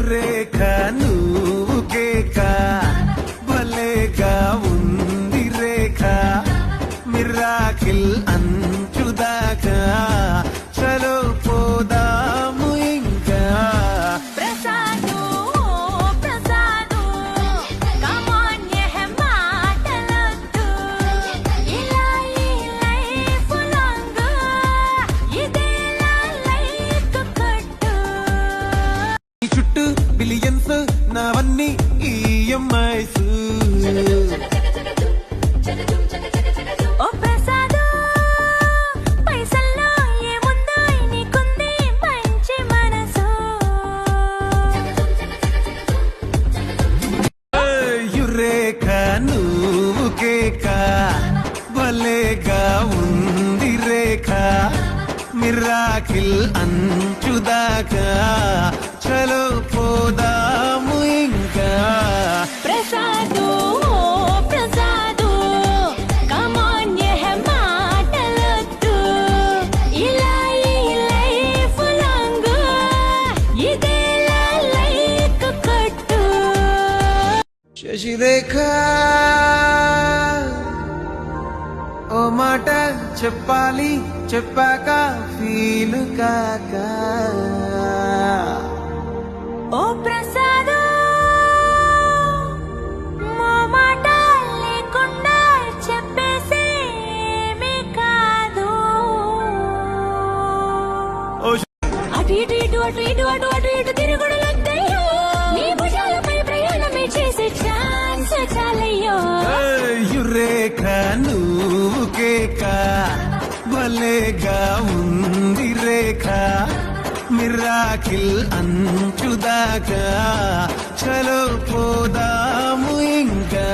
రేఖ నువ్వు కేక భలేగా ఉంది రేఖ మిరాకిల్ అంచుదాకా చలో పోదాము ఇంకా ప్రసాదు ప్రసాదు కమాన్ యే మాటలొద్దు ఇలా ఈ లైఫ్ లాంగ్ ఇదేలా లైక్ కట్టు ఈ చుట్టూ బిలియన్స్ నావన్నీ ఈఎంఐస్ ఓ ప్రసాదు పైసల్లో ఏముందో నీకుంది మంచి మనసు రేఖ నువ్వు కేక భలేగా ఉంది రేఖ మిరాకిల్ అంచుదాకా చలో పోదాము ఇంకా ప్రసాదు ప్రసాదు కమాన్ యే మాటలొద్దు ఇలా ఈ లైఫ్ లాంగ్ ఇదేలా లైక్ కట్టు శశిరేఖ ఓ మాట చెప్పాలి చెప్పాక ఫీలు కాక ఓ ప్రసాదు మా మాట లేకుండా చెప్పేసి ఏమీ కాదు ఓ అటు ఇటు ఇటు అటు ఇటు అటు అటు ఇటు తిరుగుడు లద్దయ్యో నీ భుజాలపై ప్రయాణమే చేసే ఛాన్స్ చాలయ్యో రేఖ నువ్వు కేక భలేగా ఉంది రేఖ మిరాకిల్ అంచుదాకా చలో పోదాము ఇంకా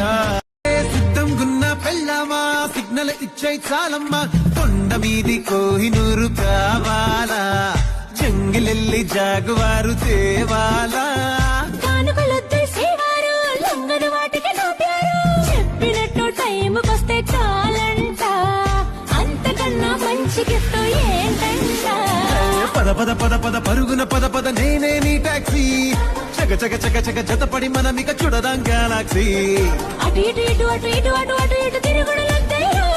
సిద్ధం గున్న పెళ్ళమా సిగ్నల్ ఇచ్చే చాలమ్మా కొండ మీది కోహినూరు కావాలా జంగిలెల్లి జాగువారు తేవాలా కానుకలొద్దు సేవారు లొంగని వాటికి నోపారు చెప్పినట్టు టైంకొస్తే చాలంట అంతకన్నా మంచి గిఫ్ట్ ఏంటంట పద పద పద పద పరుగున పద పద నేనే నీ టాక్సీ చక చక చక చక జతపడి మనమిక చూడదాం గెలాక్సీ అటు ఇటు ఇటు అటు ఇటు అటు అటు ఇటు తిరుగుడు లద్దయ్యో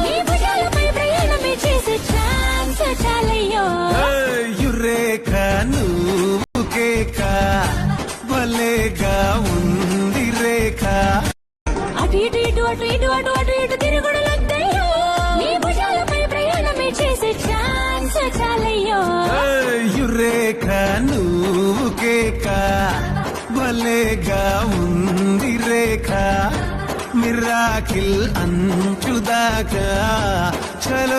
నీ భుజాలపై ప్రయాణమే చేసే ఛాన్స్ చాలయ్యో రేఖ నువ్వు కేక భలేగా ఉంది రేఖ అటు ఇటు ఇటు అటు ఇటు అటు అటు ఇటు తిరుగుడు లద్దయ్యో నీ భుజాలపై ప్రయాణమే చేసే ఛాన్స్ చాలయ్యో రేఖ నువ్వు కేక భలేగా ఉంది రేఖ మిరాకిల్ అంచుదాకా చలో